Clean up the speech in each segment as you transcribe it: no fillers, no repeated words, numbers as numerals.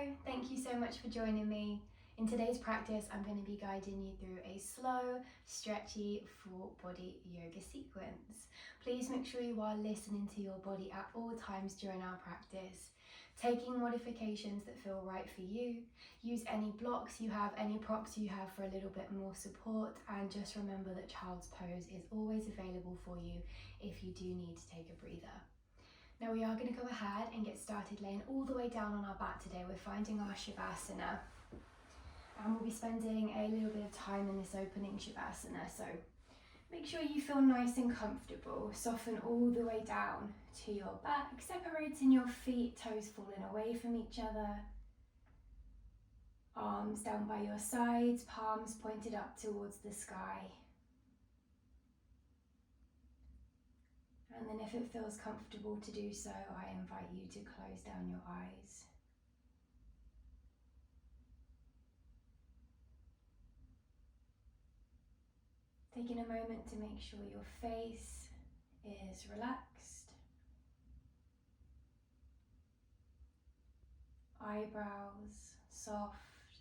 Hello, thank you so much for joining me. In today's practice, I'm going to be guiding you through a slow, stretchy, full body yoga sequence. Please make sure you are listening to your body at all times during our practice, taking modifications that feel right for you. Use any blocks you have, any props you have for a little bit more support, and just remember that child's pose is always available for you if you do need to take a breather. Now we are going to go ahead and get started laying all the way down on our back today. We're finding our Shavasana, and we'll be spending a little bit of time in this opening Shavasana. So make sure you feel nice and comfortable. Soften all the way down to your back, separating your feet, toes falling away from each other. Arms down by your sides, palms pointed up towards the sky. And then if it feels comfortable to do so, I invite you to close down your eyes. Taking a moment to make sure your face is relaxed. Eyebrows soft.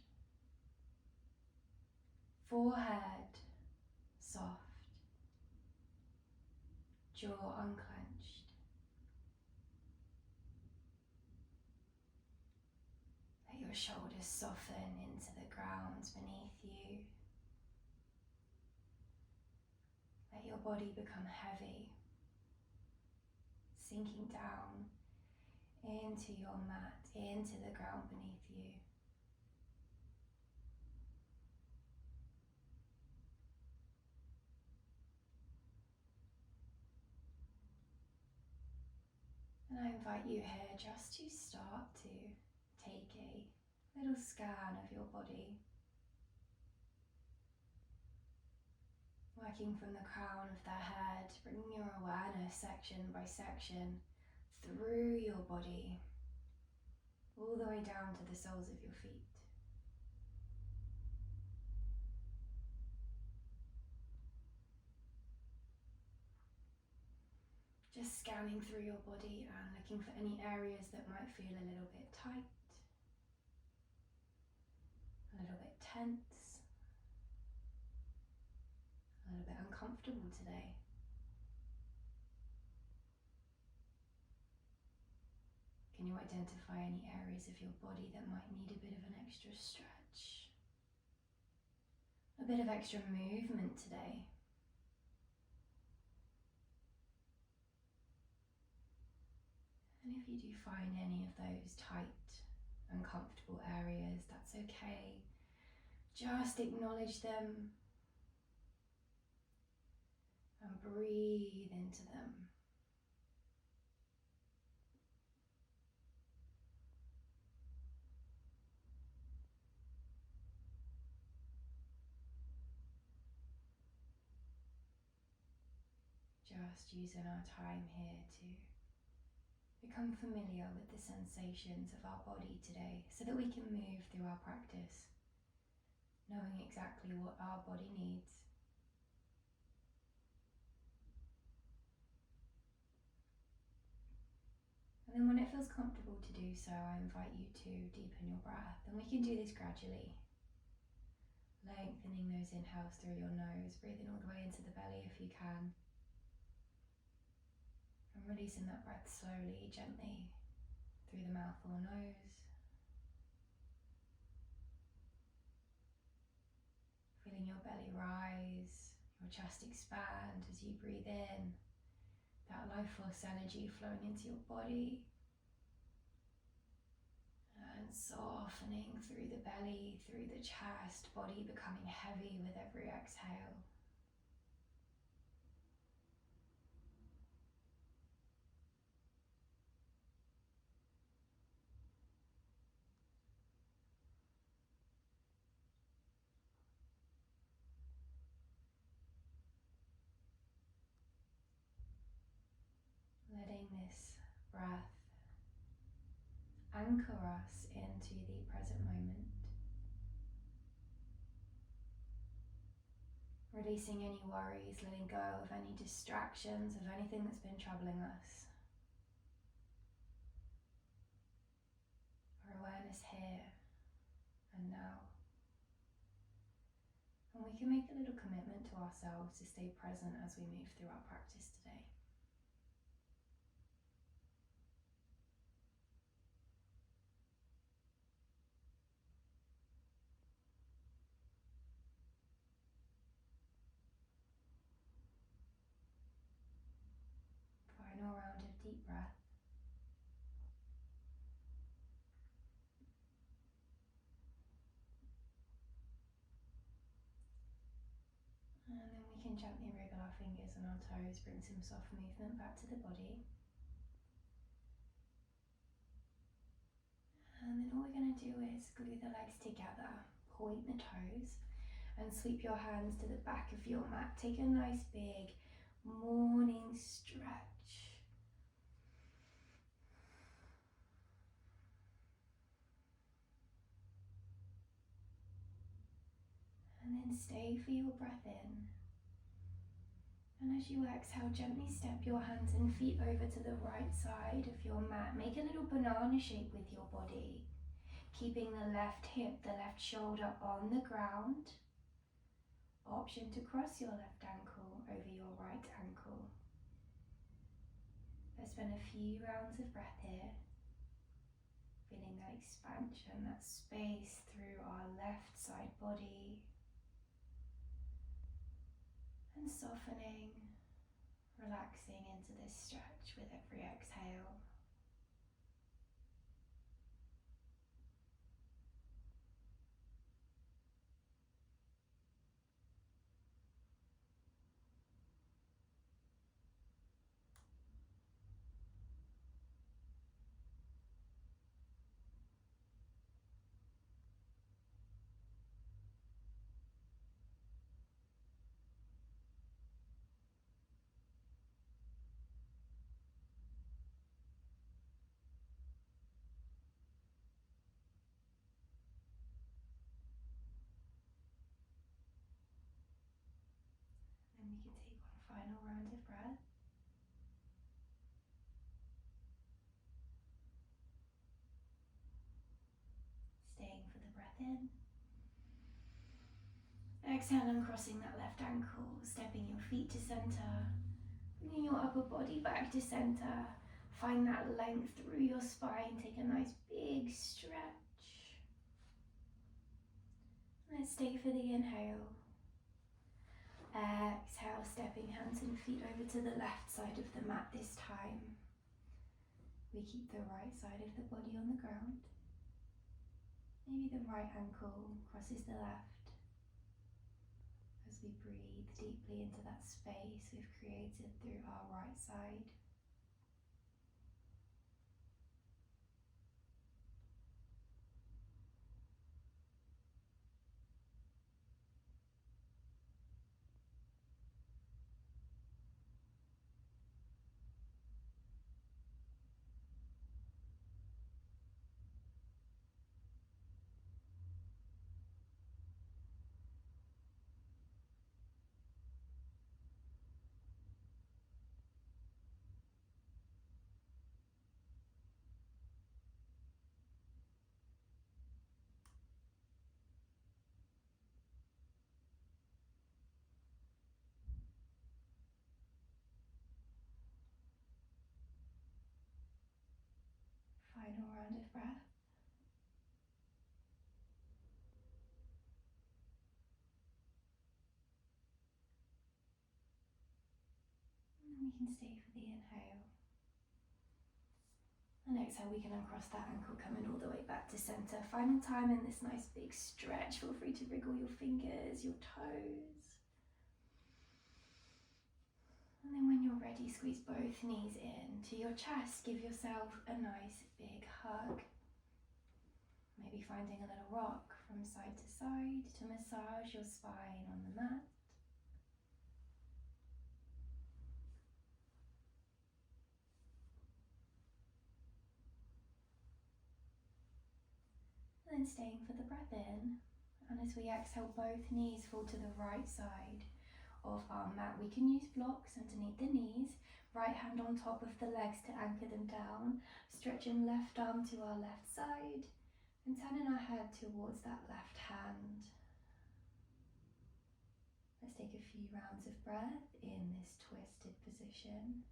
Forehead soft. Jaw unclenched. Let your shoulders soften into the ground beneath you. Let your body become heavy, sinking down into your mat, into the ground beneath you. And I invite you here just to start to take a little scan of your body, working from the crown of the head, bringing your awareness section by section through your body, all the way down to the soles of your feet. Just scanning through your body and looking for any areas that might feel a little bit tight, a little bit tense, a little bit uncomfortable today. Can you identify any areas of your body that might need a bit of an extra stretch? A bit of extra movement today? And if you do find any of those tight, uncomfortable areas, that's okay. Just acknowledge them and breathe into them. Just using our time here to become familiar with the sensations of our body today so that we can move through our practice, knowing exactly what our body needs. And then when it feels comfortable to do so, I invite you to deepen your breath, and we can do this gradually. Lengthening those inhales through your nose, breathing all the way into the belly if you can. And releasing that breath slowly, gently, through the mouth or nose. Feeling your belly rise, your chest expand as you breathe in. That life force energy flowing into your body. And softening through the belly, through the chest, body becoming heavy with every exhale. Letting this breath anchor us into the present moment. Releasing any worries, letting go of any distractions, of anything that's been troubling us. Our awareness here can make a little commitment to ourselves to stay present as we move through our practice today. Final round of deep breath. And then we can gently wriggle our fingers and our toes, bring some soft movement back to the body. And then all we're going to do is glue the legs together, point the toes, and sweep your hands to the back of your mat. Take a nice big morning stretch. And then stay for your breath in. And as you exhale, gently step your hands and feet over to the right side of your mat. Make a little banana shape with your body, keeping the left hip, the left shoulder on the ground. Option to cross your left ankle over your right ankle. Let's spend a few rounds of breath here, feeling that expansion, that space through our left side body, and softening, relaxing into this stretch with every exhale. Then we can take one final round of breath. Staying for the breath in. Exhale and crossing that left ankle, stepping your feet to center, bringing your upper body back to center. Find that length through your spine. Take a nice big stretch. Let's stay for the inhale. Exhale, stepping hands and feet over to the left side of the mat this time. We keep the right side of the body on the ground. Maybe the right ankle crosses the left as we breathe deeply into that space we've created through our right side. Final round of breath. And we can stay for the inhale. And exhale, we can uncross that ankle, coming all the way back to center. Final time in this nice big stretch. Feel free to wriggle your fingers, your toes. And then when you're ready, squeeze both knees in to your chest. Give yourself a nice big hug. Maybe finding a little rock from side to side to massage your spine on the mat. And then staying for the breath in. And as we exhale, both knees fall to the right side of our mat. We can use blocks underneath the knees, right hand on top of the legs to anchor them down, stretching left arm to our left side and turning our head towards that left hand. Let's take a few rounds of breath in this twisted position.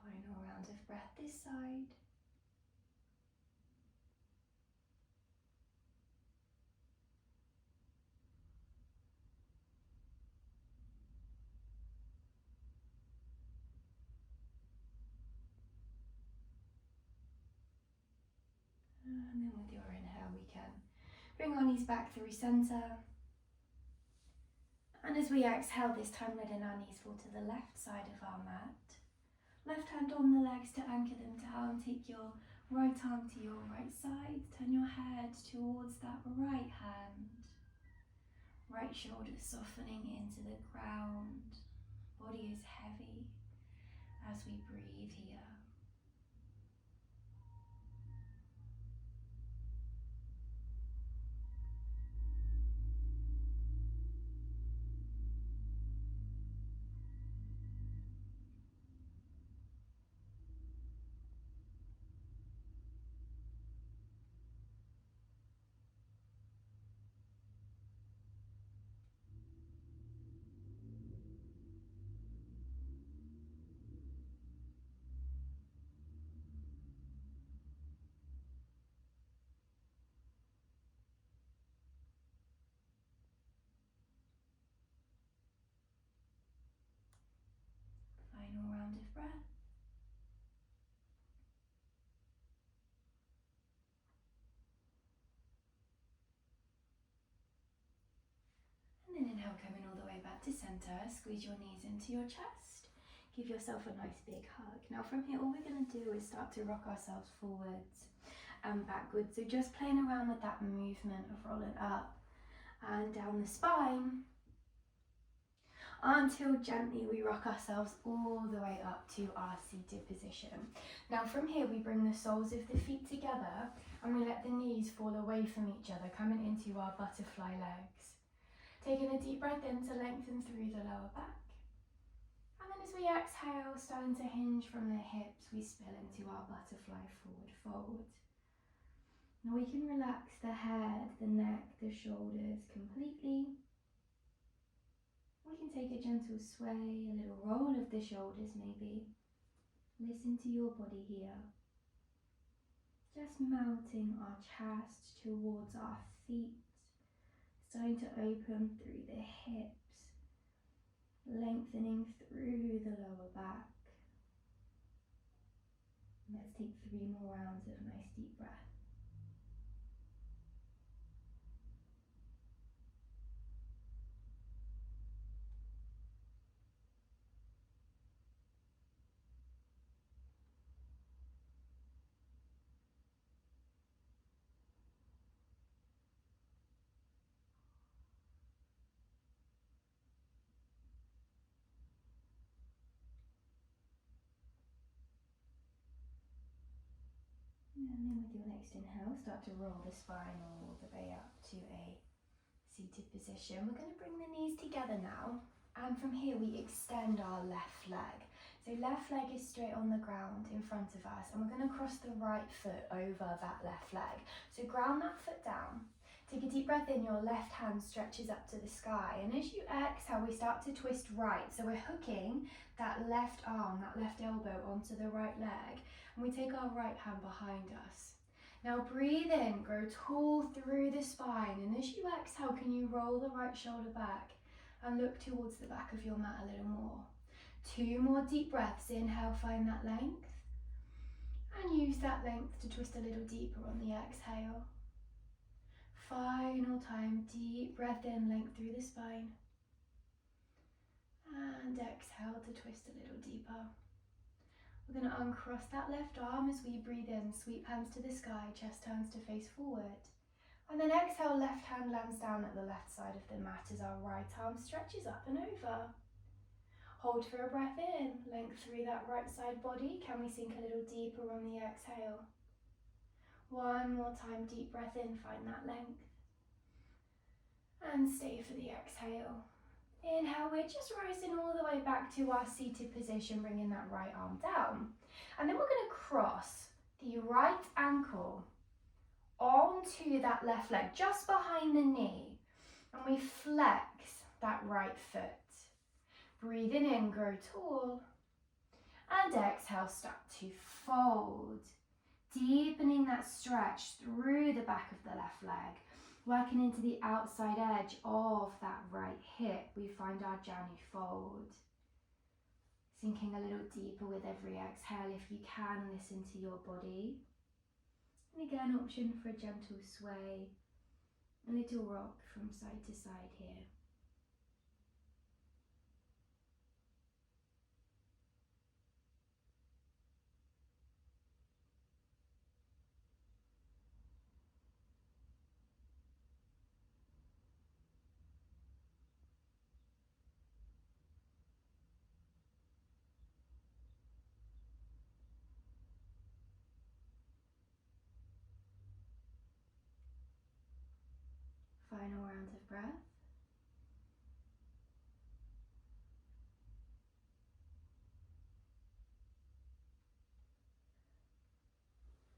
Final round of breath this side. And then with your inhale, we can bring our knees back through center. And as we exhale this time, letting our knees fall to the left side of our mat. Left hand on the legs to anchor them down. Take your right arm to your right side. Turn your head towards that right hand. Right shoulder softening into the ground. Body is heavy as we breathe here. Final round of breath. And then inhale, coming all the way back to center. Squeeze your knees into your chest. Give yourself a nice big hug. Now from here, all we're going to do is start to rock ourselves forwards and backwards. So just playing around with that movement of rolling up and down the spine until gently we rock ourselves all the way up to our seated position. Now from here, we bring the soles of the feet together and we let the knees fall away from each other, coming into our butterfly legs. Taking a deep breath in to lengthen through the lower back. And then as we exhale, starting to hinge from the hips, we spill into our butterfly forward fold. Now we can relax the head, the neck, the shoulders completely. We can take a gentle sway, a little roll of the shoulders maybe. Listen to your body here. Just melting our chest towards our feet. Starting to open through the hips, lengthening through the lower back. Let's take 3 more rounds of nice deep breath. And then with your next inhale, start to roll the spine all the way up to a seated position. We're going to bring the knees together now, and from here we extend our left leg. So left leg is straight on the ground in front of us, and we're going to cross the right foot over that left leg. So ground that foot down. Take a deep breath in, your left hand stretches up to the sky, and as you exhale we start to twist right. So we're hooking that left arm, that left elbow onto the right leg, and we take our right hand behind us. Now breathe in, grow tall through the spine, and as you exhale, can you roll the right shoulder back and look towards the back of your mat a little more. 2 more deep breaths. Inhale, find that length, and use that length to twist a little deeper on the exhale. final time, deep breath in, length through the spine. And exhale to twist a little deeper. We're going to uncross that left arm as we breathe in, sweep hands to the sky, chest turns to face forward. And then exhale, left hand lands down at the left side of the mat as our right arm stretches up and over. Hold for a breath in, length through that right side body. Can we sink a little deeper on the exhale? One more time, deep breath in, find that length. And stay for the exhale. Inhale, we're just rising all the way back to our seated position, bringing that right arm down. And then we're going to cross the right ankle onto that left leg, just behind the knee. And we flex that right foot. Breathing in, grow tall. And exhale, start to fold. Deepening that stretch through the back of the left leg. Working into the outside edge of that right hip, we find our Janu fold. Sinking a little deeper with every exhale. If you can, listen to your body. And again, option for a gentle sway. A little rock from side to side here. Final round of breath.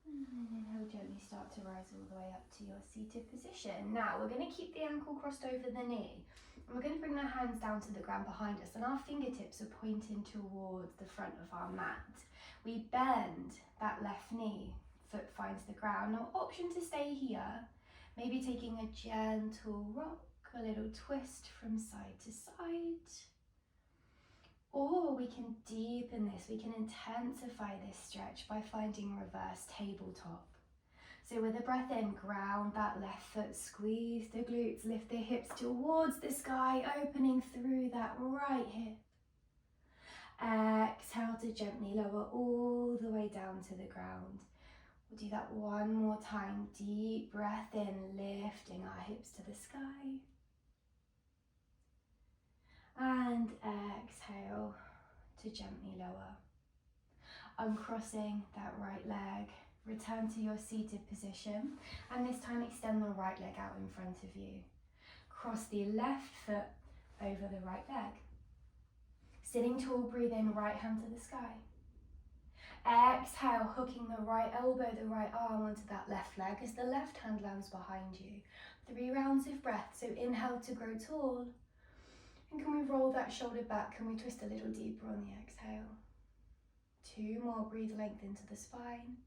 And then inhale, gently start to rise all the way up to your seated position. Now we're going to keep the ankle crossed over the knee. And we're going to bring the hands down to the ground behind us, and our fingertips are pointing towards the front of our mat. We bend that left knee, foot finds the ground. Now option to stay here, maybe taking a gentle rock, a little twist from side to side. Or we can deepen this, we can intensify this stretch by finding reverse tabletop. So with a breath in, ground that left foot, squeeze the glutes, lift the hips towards the sky, opening through that right hip. Exhale to gently lower all the way down to the ground. We'll do that one more time, deep breath in, lifting our hips to the sky. And exhale to gently lower. Uncrossing that right leg, return to your seated position, and this time extend the right leg out in front of you. Cross the left foot over the right leg. Sitting tall, breathe in, right hand to the sky. Exhale, hooking the right elbow, the right arm onto that left leg as the left hand lands behind you. 3 rounds of breath, so inhale to grow tall. And can we roll that shoulder back? Can we twist a little deeper on the exhale? 2 more, breathe length into the spine.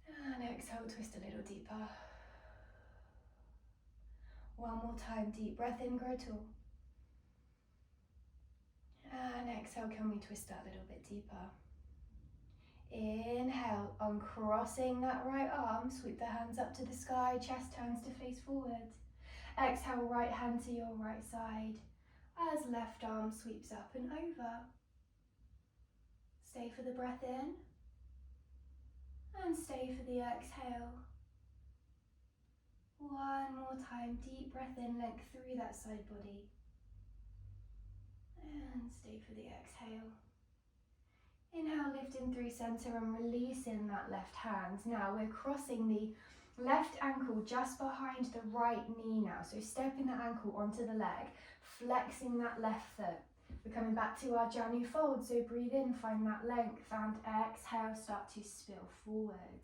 And exhale, twist a little deeper. 1 more time, deep breath in, grow tall. And exhale, can we twist that a little bit deeper? Inhale, uncrossing that right arm, sweep the hands up to the sky, chest turns to face forward. Exhale, right hand to your right side as left arm sweeps up and over. Stay for the breath in and stay for the exhale. 1 more time, deep breath in, length through that side body. And stay for the exhale. Inhale, lifting through center and releasing that left hand. Now we're crossing the left ankle just behind the right knee now. So stepping the ankle onto the leg, flexing that left foot. We're coming back to our Janu fold. So breathe in, find that length, and exhale, start to spill forward.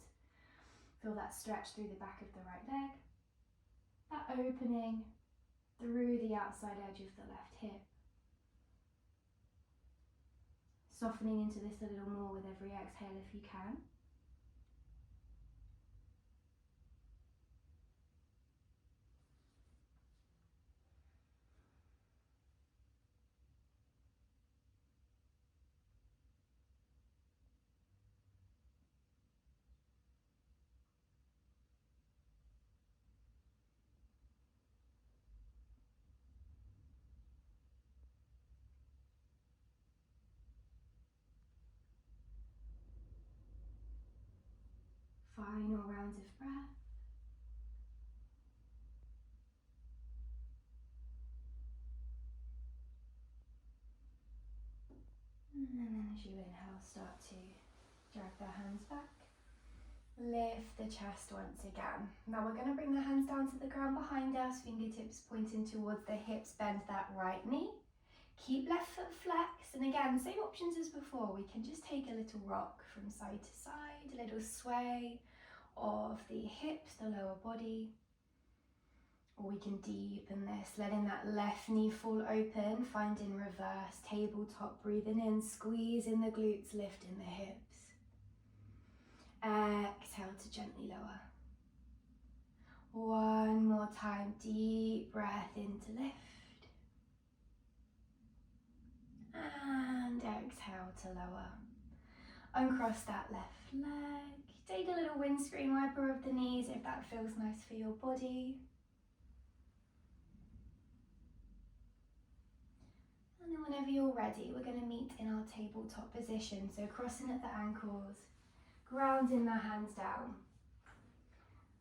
Feel that stretch through the back of the right leg. That opening through the outside edge of the left hip. Softening into this a little more with every exhale if you can. Final round of breath. And then as you inhale, start to drag the hands back. Lift the chest once again. Now we're going to bring the hands down to the ground behind us, fingertips pointing towards the hips, bend that right knee. Keep left foot flexed, and again, same options as before. We can just take a little rock from side to side, a little sway of the hips, the lower body. Or we can deepen this, letting that left knee fall open, finding reverse tabletop, breathing in, squeezing the glutes, lifting the hips. Exhale to gently lower. One more time, deep breath in to lift. And exhale to lower. Uncross that left leg. Take a little windscreen wiper of the knees if that feels nice for your body. And then whenever you're ready, we're going to meet in our tabletop position. So crossing at the ankles, grounding the hands down.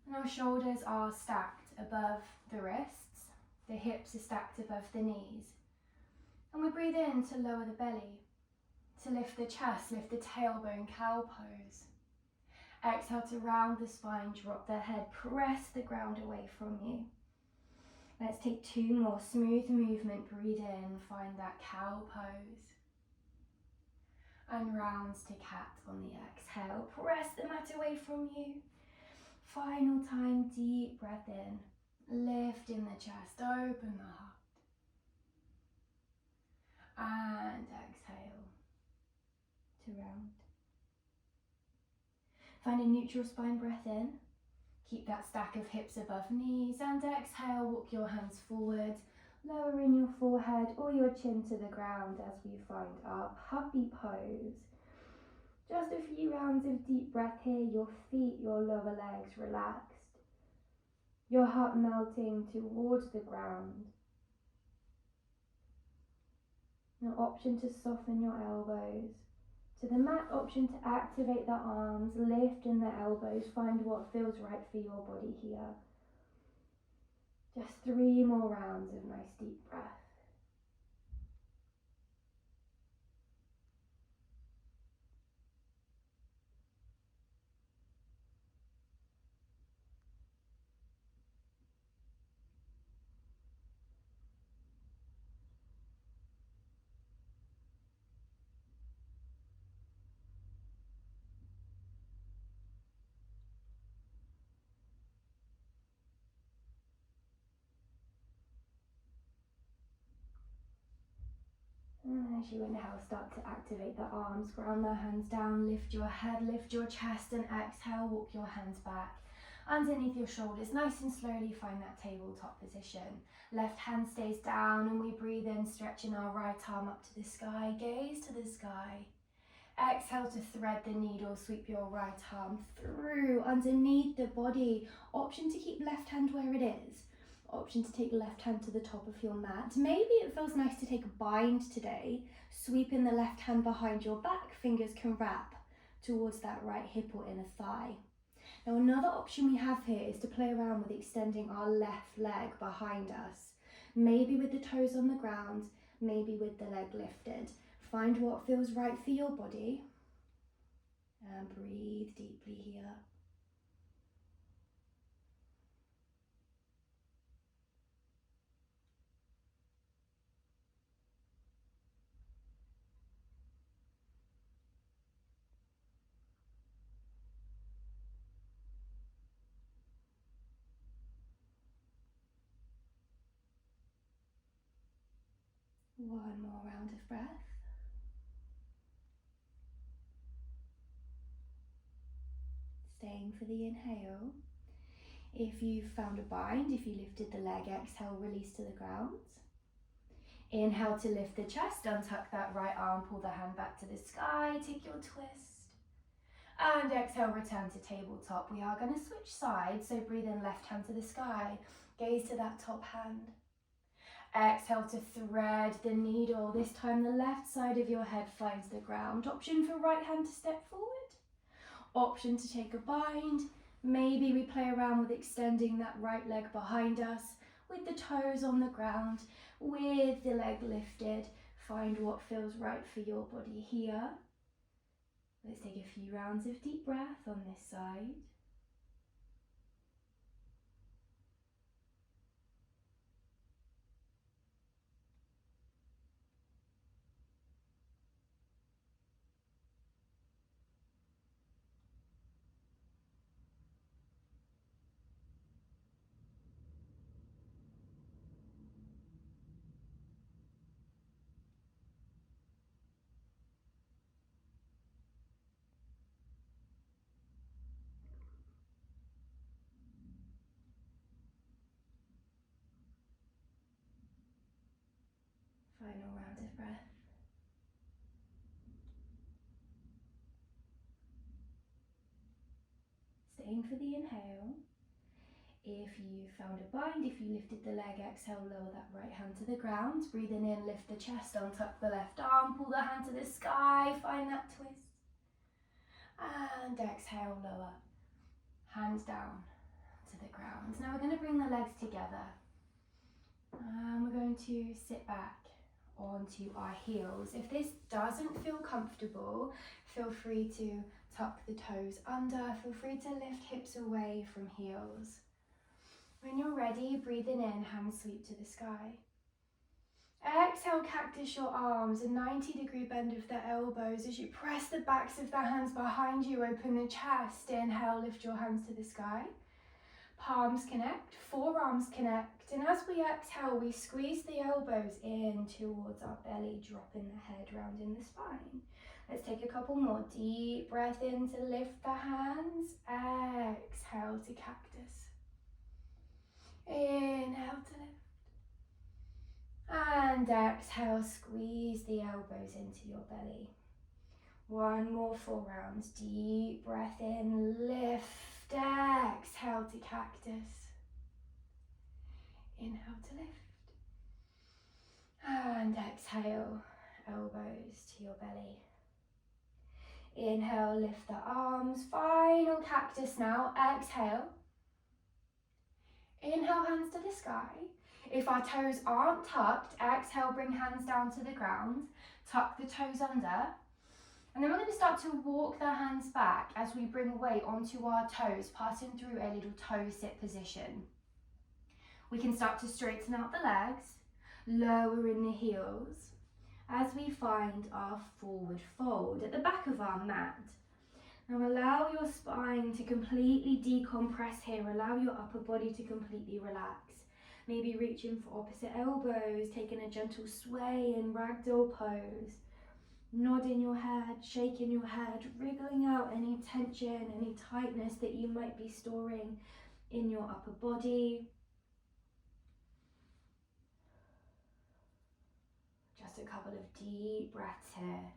And our shoulders are stacked above the wrists. The hips are stacked above the knees. And we breathe in to lower the belly, to lift the chest, lift the tailbone, cow pose. Exhale to round the spine, drop the head, press the ground away from you. Let's take 2 more, smooth movement, breathe in, find that cow pose. And rounds to cat on the exhale, press the mat away from you. Final time, deep breath in, lift in the chest, open the heart. And exhale to round. Find a neutral spine breath in. Keep that stack of hips above knees, and exhale, walk your hands forward, lowering your forehead or your chin to the ground as we find our puppy pose. Just a few rounds of deep breath here, your feet, your lower legs relaxed, your heart melting towards the ground. An option to soften your elbows. To the mat, option to activate the arms, lift in the elbows, find what feels right for your body here. Just 3 more rounds of nice deep breath. And as you inhale, start to activate the arms, ground the hands down, lift your head, lift your chest, and exhale, walk your hands back underneath your shoulders. Nice and slowly find that tabletop position. Left hand stays down and we breathe in, stretching our right arm up to the sky, gaze to the sky. Exhale to thread the needle, sweep your right arm through underneath the body. Option to keep left hand where it is. Option to take left hand to the top of your mat. Maybe it feels nice to take a bind today. Sweeping the left hand behind your back, fingers can wrap towards that right hip or inner thigh. Now another option we have here is to play around with extending our left leg behind us. Maybe with the toes on the ground, maybe with the leg lifted. Find what feels right for your body and breathe deeply here. One more round of breath. Staying for the inhale. If you found a bind, if you lifted the leg, exhale, release to the ground. Inhale to lift the chest, untuck that right arm, pull the hand back to the sky, take your twist. And exhale, return to tabletop. We are going to switch sides, so breathe in, left hand to the sky, gaze to that top hand. Exhale to thread the needle. This time the left side of your head finds the ground. Option for right hand to step forward. Option to take a bind. Maybe we play around with extending that right leg behind us with the toes on the ground, with the leg lifted. Find what feels right for your body here. Let's take a few rounds of deep breath on this side. Final round of breath. Staying for the inhale. If you found a bind, if you lifted the leg, exhale, lower that right hand to the ground. Breathing in, lift the chest, untuck the left arm, pull the hand to the sky, find that twist. And exhale, lower. Hands down to the ground. Now we're going to bring the legs together. And we're going to sit back onto our heels. If this doesn't feel comfortable, feel free to tuck the toes under. Feel free to lift hips away from heels. When you're ready, breathing in, hands sweep to the sky. Exhale, cactus your arms, a 90-degree bend of the elbows as you press the backs of the hands behind you, open the chest. Inhale, lift your hands to the sky. Palms connect, forearms connect, and as we exhale, we squeeze the elbows in towards our belly, dropping the head, rounding the spine. Let's take a couple more. Deep breath in to lift the hands. Exhale to cactus. Inhale to lift. And exhale, squeeze the elbows into your belly. One more, 4 rounds. Deep breath in, lift. Exhale to cactus. Inhale to lift. And exhale, elbows to your belly. Inhale, lift the arms. Final cactus now. Exhale. Inhale, hands to the sky. If our toes aren't tucked, exhale, bring hands down to the ground. Tuck the toes under. And then we're going to start to walk the hands back as we bring weight onto our toes, passing through a little toe sit position. We can start to straighten out the legs, lowering the heels as we find our forward fold at the back of our mat. Now allow your spine to completely decompress here. Allow your upper body to completely relax. Maybe reaching for opposite elbows, taking a gentle sway in ragdoll pose. Nodding your head, shaking your head, wriggling out any tension, any tightness that you might be storing in your upper body. Just a couple of deep breaths here.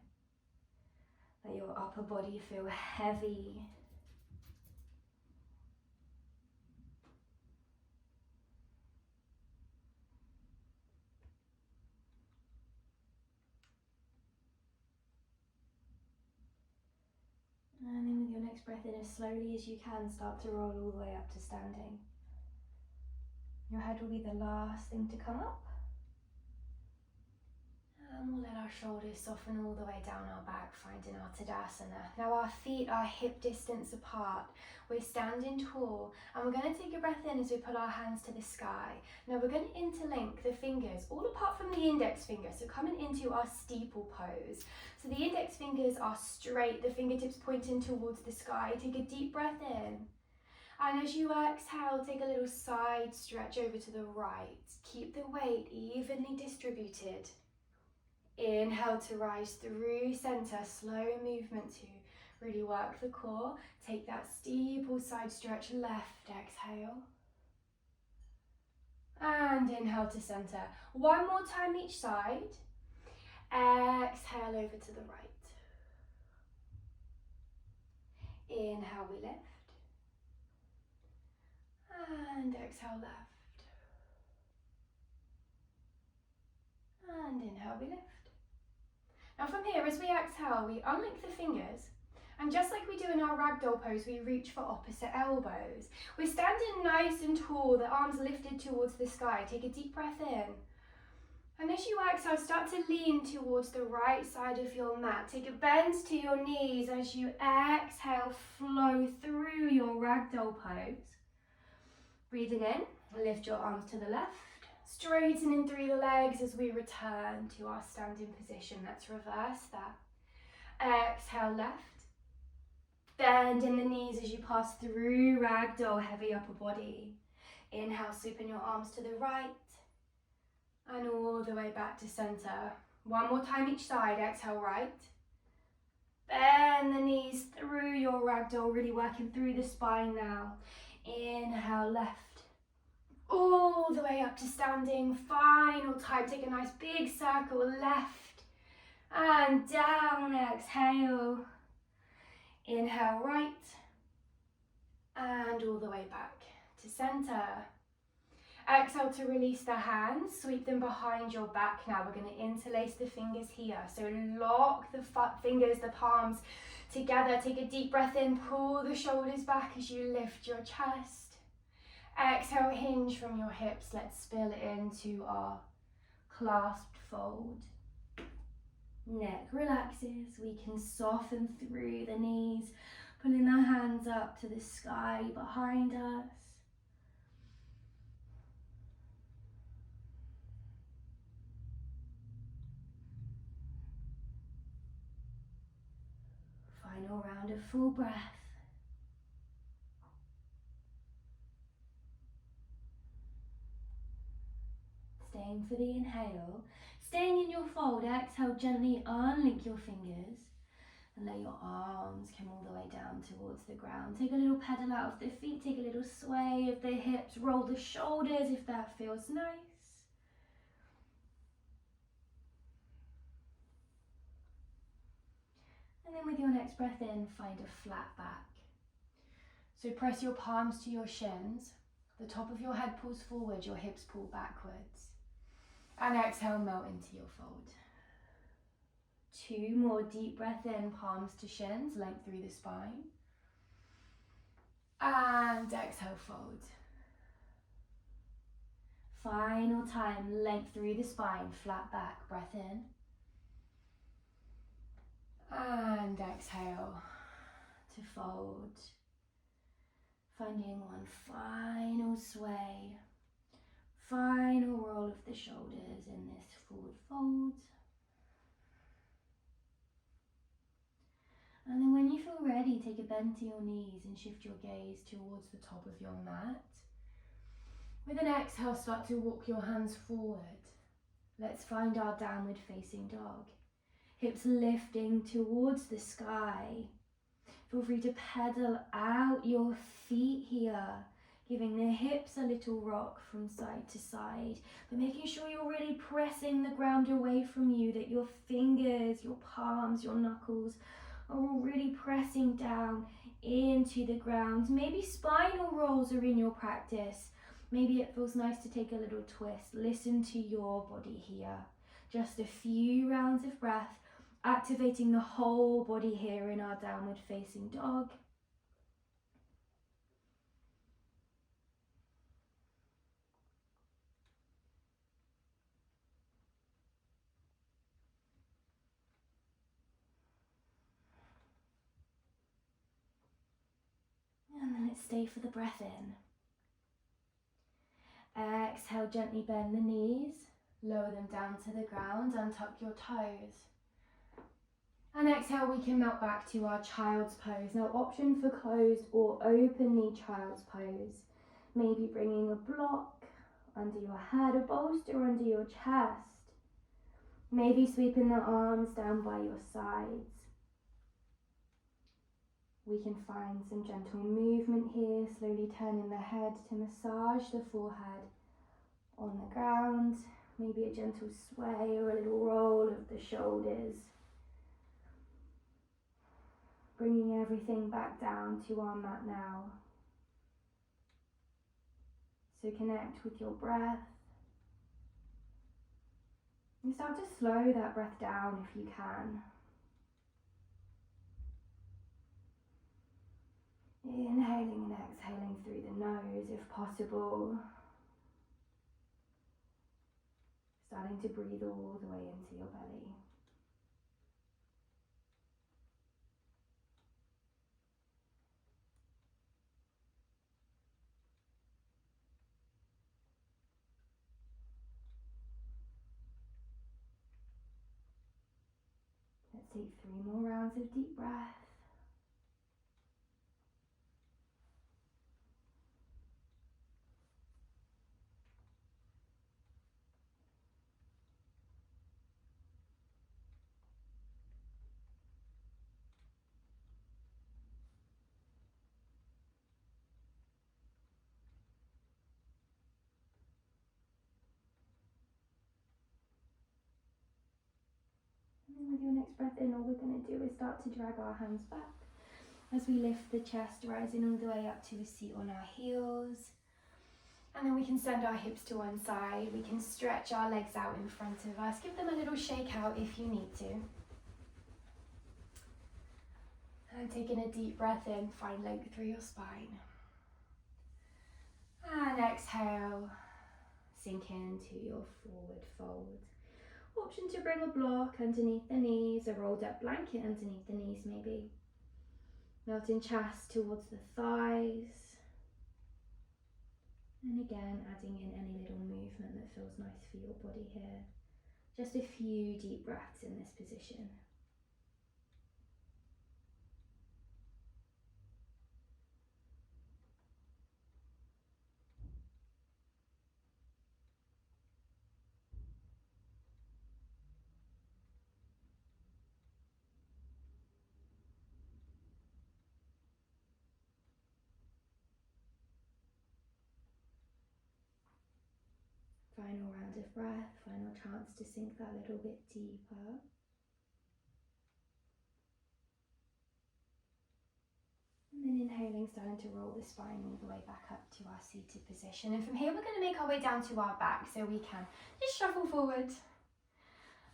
Let your upper body feel heavy. And then with your next breath in, as slowly as you can, start to roll all the way up to standing. Your head will be the last thing to come up. And we'll let our shoulders soften all the way down our back, finding our Tadasana. Now our feet are hip distance apart. We're standing tall, and we're going to take a breath in as we put our hands to the sky. Now we're going to interlink the fingers, all apart from the index finger, so coming into our steeple pose. So the index fingers are straight, the fingertips pointing towards the sky. Take a deep breath in. And as you exhale, take a little side stretch over to the right. Keep the weight evenly distributed. Inhale to rise through center, slow movement to really work the core. Take that steeple side stretch, left exhale. And inhale to center. One more time each side. Exhale over to the right. Inhale, we lift. And exhale, left. And inhale, we lift. Now from here, as we exhale, we unlink the fingers And just like we do in our ragdoll pose, we reach for opposite elbows. We're standing nice and tall, the arms lifted towards the sky. Take a deep breath in. And as you exhale, start to lean towards the right side of your mat. Take a bend to your knees as you exhale, flow through your ragdoll pose. Breathing in, lift your arms to the left. Straightening through the legs as we return to our standing position. Let's reverse that. Exhale left. Bend in the knees as you pass through ragdoll, heavy upper body. Inhale, sweeping your arms to the right. And all the way back to center. One more time each side. Exhale right. Bend the knees through your ragdoll, really working through the spine now. Inhale left. All the way up to standing. Final time. Take a nice big circle left. And down. Exhale. Inhale right. And all the way back to center. Exhale to release the hands, sweep them behind your back now. We're going to interlace the fingers here. So lock the fingers, the palms together. Take a deep breath in, pull the shoulders back as you lift your chest. Exhale, hinge from your hips. Let's spill into our clasped fold. Neck relaxes. We can soften through the knees, pulling the hands up to the sky behind us. Final round of full breath. Staying for the inhale. Staying in your fold, exhale, gently unlink your fingers and let your arms come all the way down towards the ground. Take a little pedal out of the feet, take a little sway of the hips, roll the shoulders if that feels nice. And then with your next breath in, find a flat back. So press your palms to your shins, the top of your head pulls forward, your hips pull backwards. And exhale, melt into your fold. 2 more, deep breath in, palms to shins, length through the spine. And exhale, fold. Final time, length through the spine, flat back, breath in. And exhale to fold. Finding one final sway. Final roll of the shoulders in this forward fold. And then when you feel ready, take a bend to your knees and shift your gaze towards the top of your mat. With an exhale, start to walk your hands forward. Let's find our downward facing dog. Hips lifting towards the sky. Feel free to pedal out your feet here, giving the hips a little rock from side to side, but making sure you're really pressing the ground away from you, that your fingers, your palms, your knuckles are all really pressing down into the ground. Maybe spinal rolls are in your practice. Maybe it feels nice to take a little twist. Listen to your body here. Just a few rounds of breath, activating the whole body here in our downward facing dog. And then let's stay for the breath in. Exhale, gently bend the knees, lower them down to the ground, untuck your toes. And exhale, we can melt back to our child's pose. Now, option for closed or open knee child's pose. Maybe bringing a block under your head, a bolster under your chest. Maybe sweeping the arms down by your sides. We can find some gentle movement here, slowly turning the head to massage the forehead on the ground. Maybe a gentle sway or a little roll of the shoulders. Bringing everything back down to our mat now. So connect with your breath. And start to slow that breath down if you can. in through the nose if possible. Starting to breathe all the way into your belly. Let's take 3 more rounds of deep breath. And with your next breath in, all we're going to do is start to drag our hands back as we lift the chest, rising all the way up to a seat on our heels. And then we can send our hips to one side. We can stretch our legs out in front of us. Give them a little shake out if you need to. And taking a deep breath in, find length through your spine. And exhale, sink into your forward fold. Option to bring a block underneath the knees, a rolled up blanket underneath the knees maybe. Melting chest towards the thighs. And again, adding in any little movement that feels nice for your body here. Just a few deep breaths in this position. Final round of breath, final chance to sink that little bit deeper. And then inhaling, starting to roll the spine all the way back up to our seated position. And from here, we're going to make our way down to our back, so we can just shuffle forward.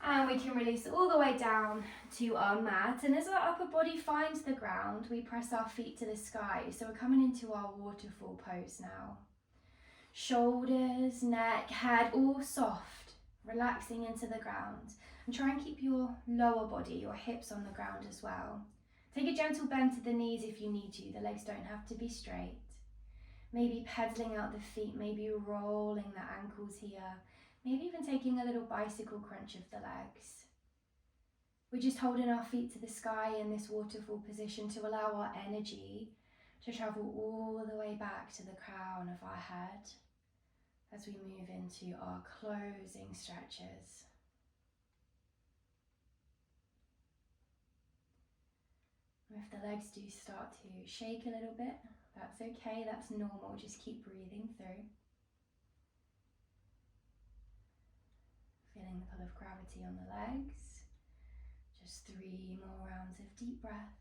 And we can release all the way down to our mat. And as our upper body finds the ground, we press our feet to the sky. So we're coming into our waterfall pose now. Shoulders, neck, head, all soft, relaxing into the ground. And try and keep your lower body, your hips on the ground as well. Take a gentle bend to the knees if you need to. The legs don't have to be straight. Maybe pedaling out the feet, maybe rolling the ankles here. Maybe even taking a little bicycle crunch of the legs. We're just holding our feet to the sky in this waterfall position to allow our energy to travel all the way back to the crown of our head as we move into our closing stretches. If the legs do start to shake a little bit, that's okay, that's normal, just keep breathing through. Feeling the pull of gravity on the legs. Just 3 more rounds of deep breath.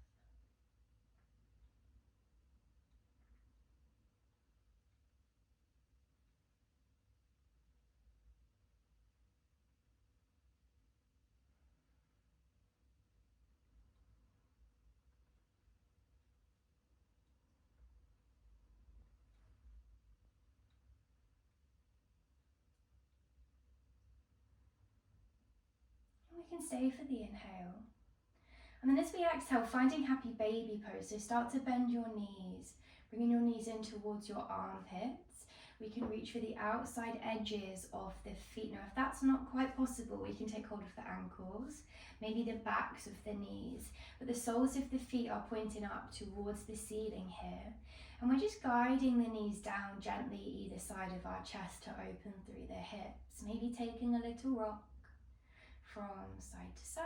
We can stay for the inhale. And then as we exhale, finding happy baby pose. So start to bend your knees, bringing your knees in towards your armpits. We can reach for the outside edges of the feet. Now, if that's not quite possible, we can take hold of the ankles, maybe the backs of the knees, but the soles of the feet are pointing up towards the ceiling here. And we're just guiding the knees down gently either side of our chest to open through the hips, maybe taking a little rock from side to side.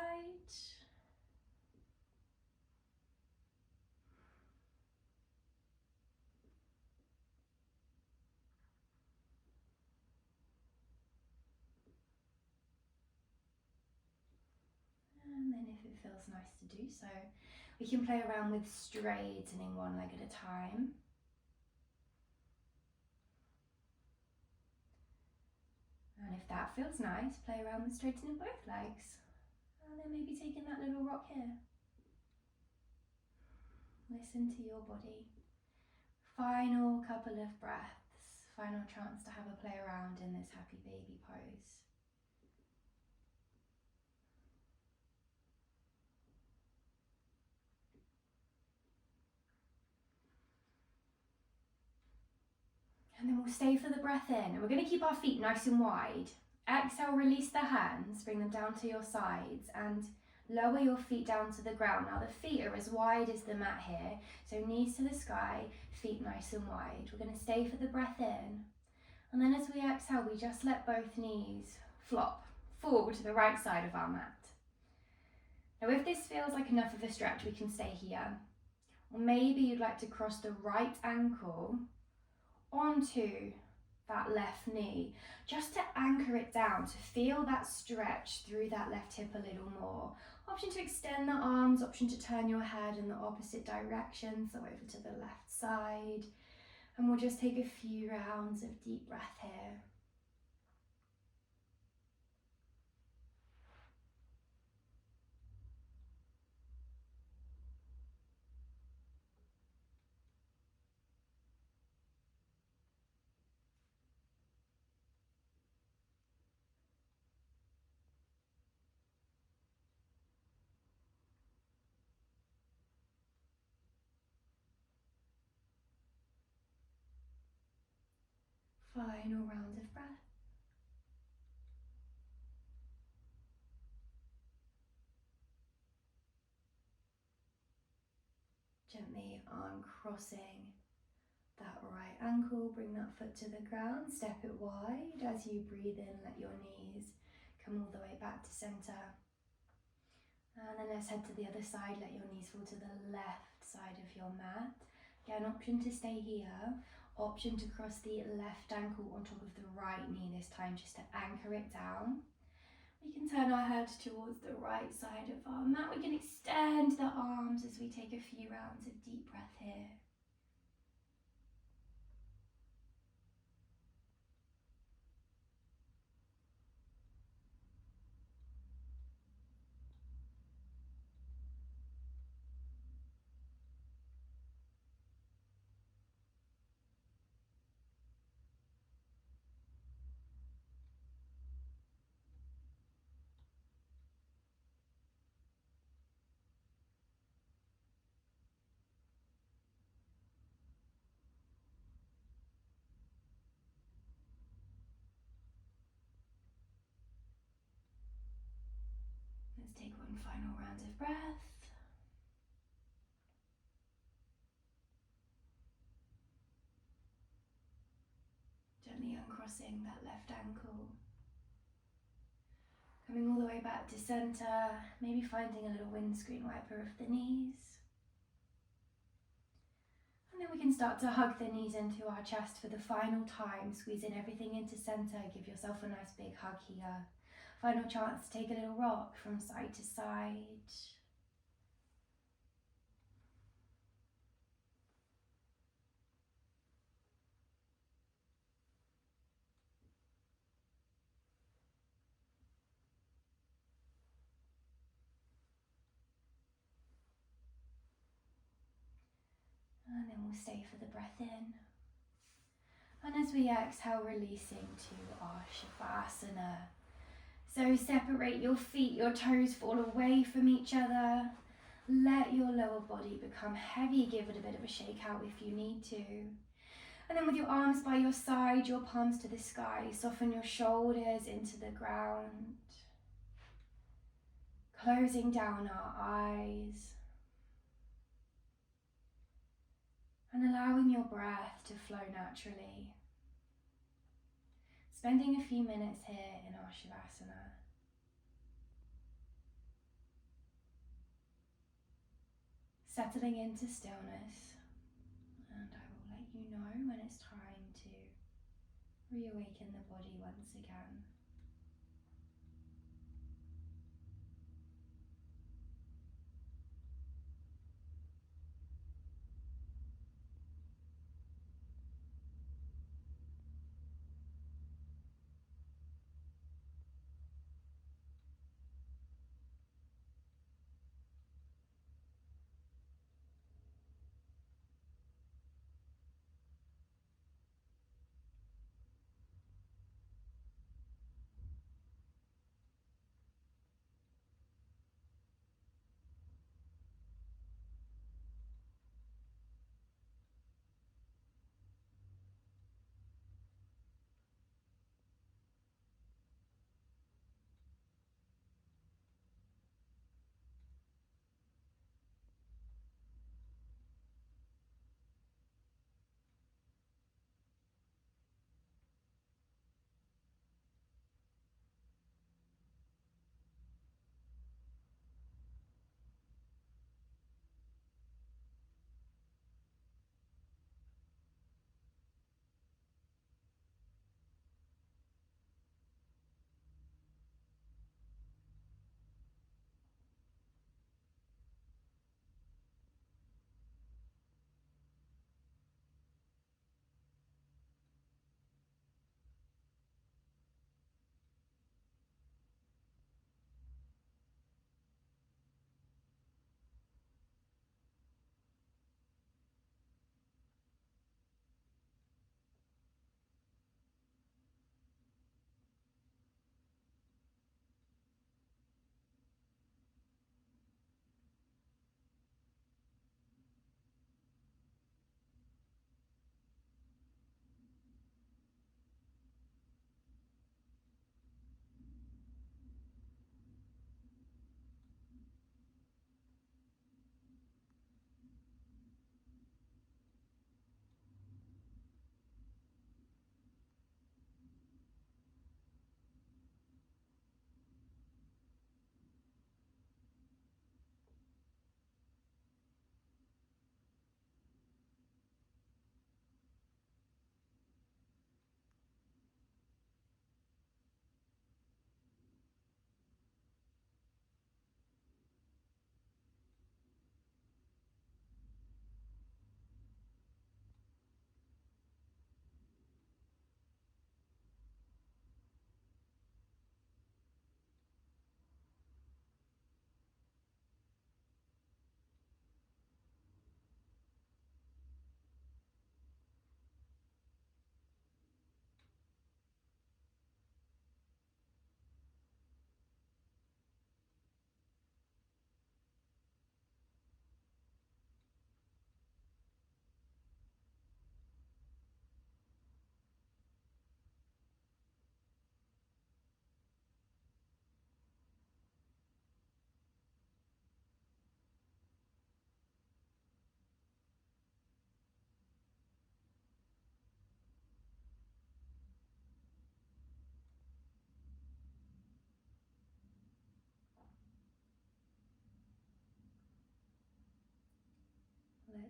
And then if it feels nice to do so, we can play around with straightening one leg at a time. And if that feels nice, play around with straightening both legs. And then maybe taking that little rock here. Listen to your body. Final couple of breaths, final chance to have a play around in this happy baby pose. And then we'll stay for the breath in, and we're going to keep our feet nice and wide. Exhale, release the hands, bring them down to your sides and lower your feet down to the ground. Now the feet are as wide as the mat here, so knees to the sky, feet nice and wide. We're going to stay for the breath in, and then as we exhale, we just let both knees flop forward to the right side of our mat. Now if this feels like enough of a stretch, we can stay here. Or maybe you'd like to cross the right ankle onto that left knee, just to anchor it down, to feel that stretch through that left hip a little more. Option to extend the arms, option to turn your head in the opposite direction, so over to the left side. And we'll just take a few rounds of deep breath here. Final round of breath. Gently uncrossing that right ankle, bring that foot to the ground, step it wide. As you breathe in, let your knees come all the way back to center. And then let's head to the other side, let your knees fall to the left side of your mat. Again, option to stay here, option to cross the left ankle on top of the right knee this time, just to anchor it down. We can turn our head towards the right side of our mat. We can extend the arms as we take a few rounds of deep breath here. Let's take one final round of breath. Gently uncrossing that left ankle. Coming all the way back to center, maybe finding a little windscreen wiper of the knees. And then we can start to hug the knees into our chest for the final time, squeezing everything into center. Give yourself a nice big hug here. Final chance to take a little rock from side to side. And then we'll stay for the breath in. And as we exhale, releasing to our savasana. So separate your feet, your toes fall away from each other. Let your lower body become heavy. Give it a bit of a shake out if you need to. And then with your arms by your side, your palms to the sky, soften your shoulders into the ground. Closing down our eyes. And allowing your breath to flow naturally. Spending a few minutes here in our shavasana. Settling into stillness, and I will let you know when it's time to reawaken the body once again.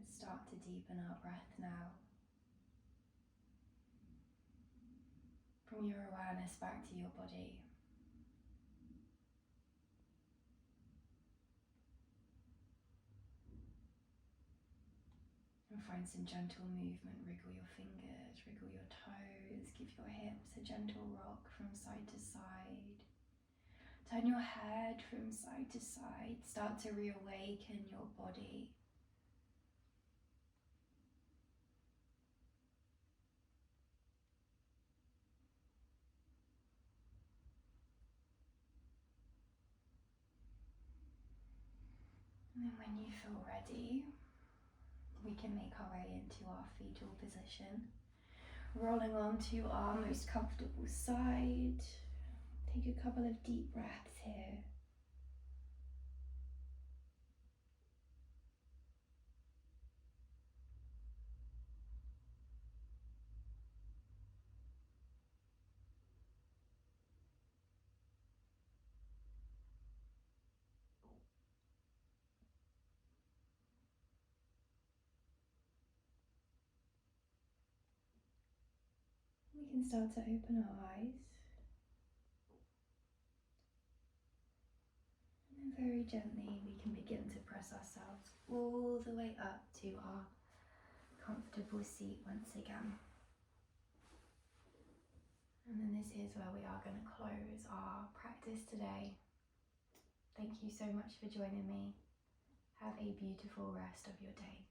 Start to deepen our breath now. Bring your awareness back to your body. And find some gentle movement. Wriggle your fingers, wriggle your toes, give your hips a gentle rock from side to side. Turn your head from side to side. Start to reawaken your body. And then when you feel ready, we can make our way into our fetal position. Rolling onto our most comfortable side. Take a couple of deep breaths here. We can start to open our eyes. And then very gently we can begin to press ourselves all the way up to our comfortable seat once again. And then this is where we are going to close our practice today. Thank you so much for joining me. Have a beautiful rest of your day.